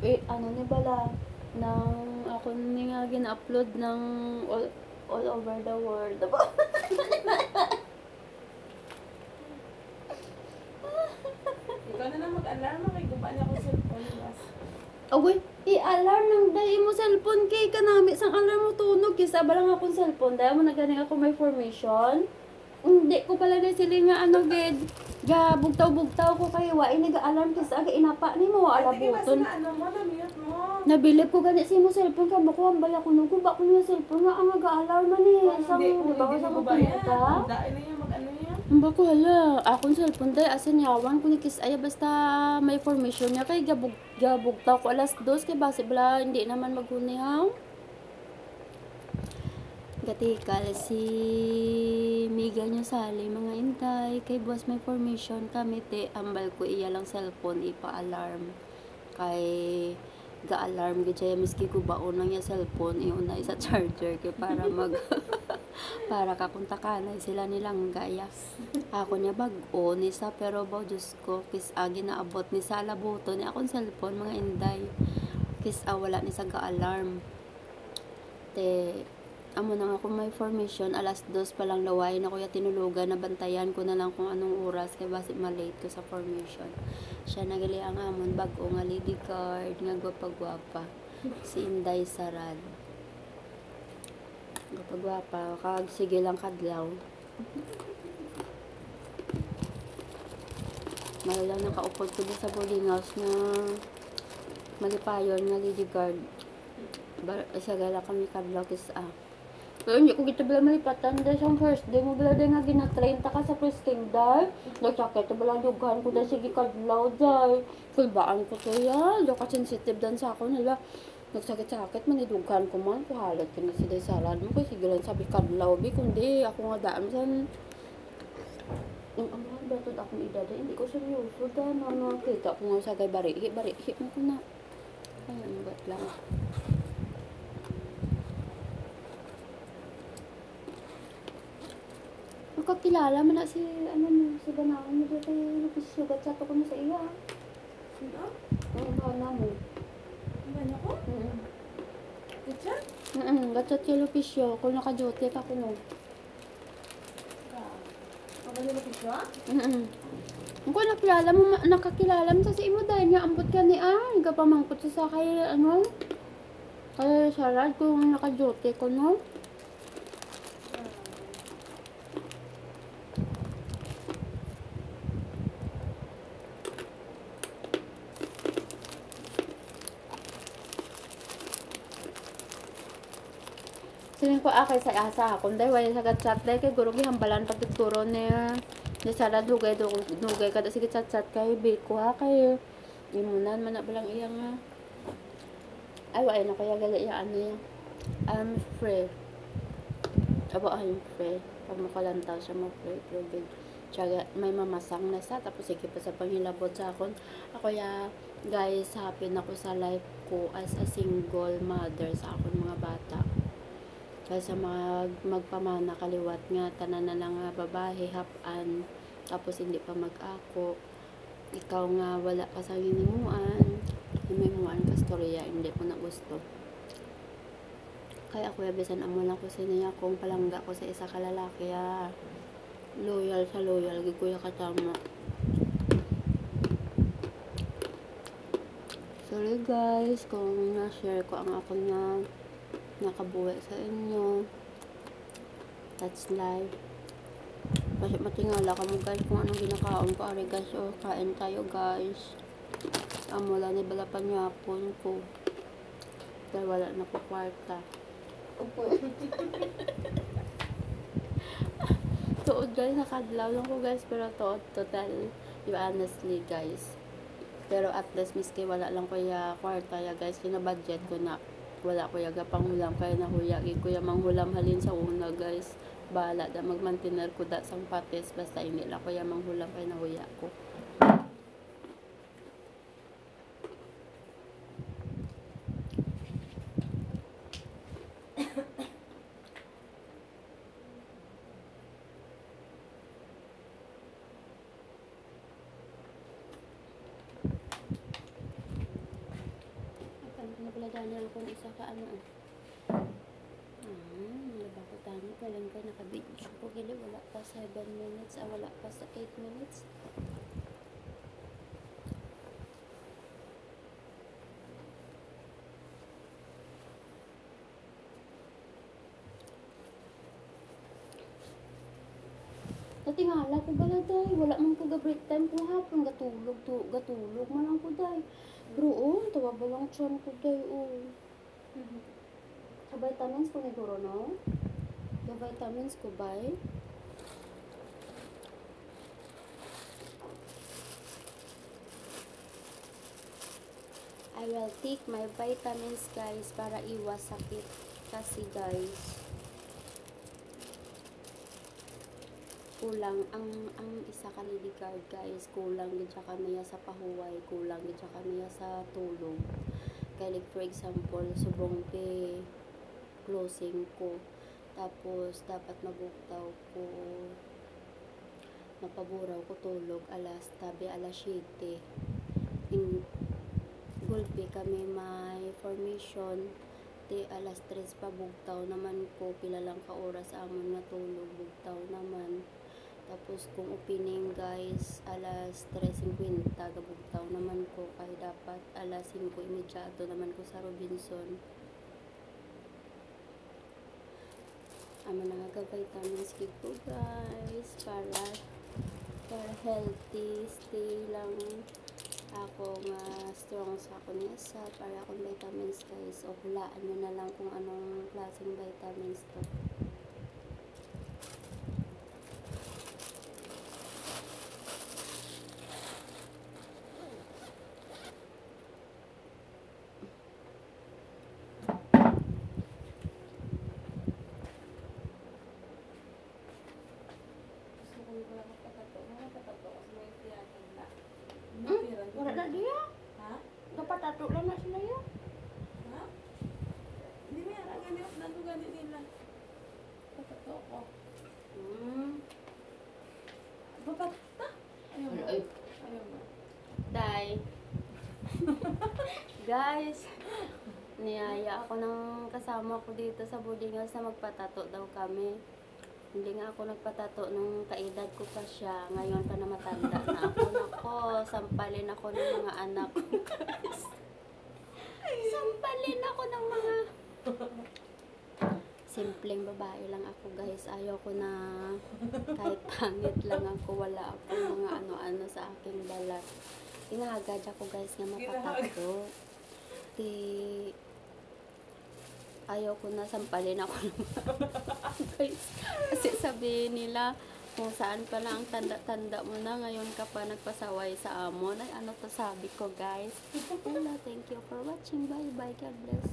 ano ni bala, ng ako ni nga gina-upload ng all over the world. Ikaw na lang mag-alarm, kay guba niya akong cellphone. Bas. Agoy, i-alarm nang dahil mo cellphone kay kanami sang alarm mo tunog kisa ba lang akong cellphone dahil mo naganing ako may formation. Hindi ko pala na sila nga ano gid. Ga bugtaw-bugtaw ko kay wa ini ga alarm kisa aga inapa nimo ala Sige, basta buton. na ano mo, na-mute mo. Nabilib ko gani sa imo cellphone ka bako ang bala ko nugo ba ko nga cellphone nga ang ga alarm man ni. Kung hindi Sa na sa guba yan. ka. Dahil na yan, mag-ano yan. Ba ko hala, akong cellphone day asin yawan ko ni kis ay basta may formation niya kay gabugtaw ko alas 2 kay base bala hindi naman maghunihang. Gatikal si Miga niya sali mga intay kay boss may formation kami te ambal ko iya lang cellphone ipa-alarm kay ga-alarm gid siya miski ko baon lang niya cellphone iuna isa charger kay para mag para kakuntakanay sila nilang gaya ako niya bag-o ni sa pero ba Diyos ko kis agi naabot ni sa labuto ni akong cellphone mga inday kis wala ni sa ga-alarm te amo na ako may formation alas 2 pa lang laway na kuya tinulugan na bantayan ko na lang kung anong oras kay basi malate ko sa formation siya nagali ang amon bag-o nga lady card nga gwapa-gwapa si Inday Sarad gwapa-gwapa kag sige lang kadlaw malalang nakaupod ko din sa boarding house nga malipayon nga lady guard isa gala kami kadlaw kis pero hindi ko kita bala malipatan dahil sa first day mo bala dahil nga gina-train ta ka sa Presking dahil nagsakit ta bala yugahan ko dahil sige kadlaw dahil kulbaan ko to ya dahil ka-sensitive dan sa ako nila nagsakit-sakit manidugan ko man kuhalat ko na si Day Sarad mo kasi sige lang sabi kadlaw bi kundi ako nga daan san yung amahan batod akong edad hindi ko seryoso dahil mga kita ko nga sa gay barihi mo ko na ay ang bat lang kakilala mo na si ano mo si Banawon mo dito kay sugat sa to ko sa iya. Sino? Ang bana mo. Ang ganda ko? Kitsa? Gatchat kay Lupisyo kung naka-duty ka ko no. Ang ganda ko siya? Kung nakilala mo nakakilala mo sa si imo dahil nga ambot ka ni gapamangkot sa kay ano. Kay Sarad kung naka-duty ko no. Sining ko kay sa asa akong dahil wala sa chat dahil kay guro gihambalan pagtuturo niya ni Sarad dugay kada sige chat kay bait ko ha kay imunan man na balang iya nga ay wala na kaya gali iya ano yan I'm free aba I'm free pag makalantaw siya ma-free probid tsaka may mamasang na sa tapos sige pa sa panghilabot sa akon ako ya guys happy na ko sa life ko as a single mother sa akon mga bata kaysa magpamana kaliwat nga tanan na lang nga babae hap-an tapos hindi pa mag-ako ikaw nga wala ka sa hinimuan may muan ka storya hindi ko na gusto kaya ako bisan amo lang ko siniya kung palangga ko sa isa ka lalaki loyal sa loyal gid kuya katama sorry guys kung na-share ko ang ako na nakabuwi sa inyo that's life kasi matingala ka mo guys kung anong ginakaon ko ari guys kain tayo guys amula ni balapan yapon ko dahil wala na ko kwarta tuod guys nakadlaw lang ko guys pero tuod total honestly guys pero at least miski wala lang ko ya kwarta ya guys kinabudget ko na wala ko yaga panghulam kaya nahuya ko ya manghulam halin sa una guys bala da magmantiner ko da sang pates basta hindi la ko ya manghulam kaya nahuya ko channel kung isa ka ano. Nalaba ko tani ka lang ka nakabidyo ko gili wala pa 7 minutes, wala pa sa 8 minutes. Natingala ko bala day, wala man ko break time ko hapon, gatulog man lang ko day. Pero tawa ba lang tiyan ko day, Sa vitamins ko ni Guro, no? Sa vitamins ko bay. I will take my vitamins guys para iwas sakit kasi guys kulang ang isa ka card guys, kulang gid siya kaniya sa pahuway, kulang gid siya kaniya sa tulog. Kaya like for example, subong pe closing ko, tapos dapat mabuktaw ko, mapaburaw ko tulog alas 7 in gulpi kami may formation di alas 3 pa bugtaw naman ko, pila lang ka oras amon nga tulog bugtaw naman. Tapos kung opening guys alas 3:50 gabugtaw naman ko, kay dapat alas 5:30 naman ko sa Robinson. Amo na nga vitamins gid ko guys para healthy stay lang ako nga strong sa ako niya sa para akong vitamins guys, o hulaan nyo na lang kung anong klaseng vitamins to. Wala na diya. Ha? Dapat ato lang na sila ya. Ha? Hindi mo yan. Ang ganit na ito ganit nila. Patato ko. Papata? Ayaw mo. Ayaw mo. Day. Guys, niyaya ako ng kasama ko dito sa boarding house na magpatato daw kami. Hindi nga ako nagpatato nung kaedad ko pa siya. Ngayon pa na matanda na ako. Nako, sampalin ako ng mga anak ko, guys. Sampalin ako ng mga... Simpleng babae lang ako, guys. Ayaw ko na kahit pangit lang ako. Wala ako mga ano-ano sa aking balat. Inahagad ako, guys, nga mapatato. Ayaw ko na sampalin ako ng guys. Kasi sabihin nila, kung saan pa lang ang tanda-tanda mo na, ngayon ka pa nagpasaway sa amon. Ay, ano to sabi ko, guys. Hello, thank you for watching. Bye-bye. God bless.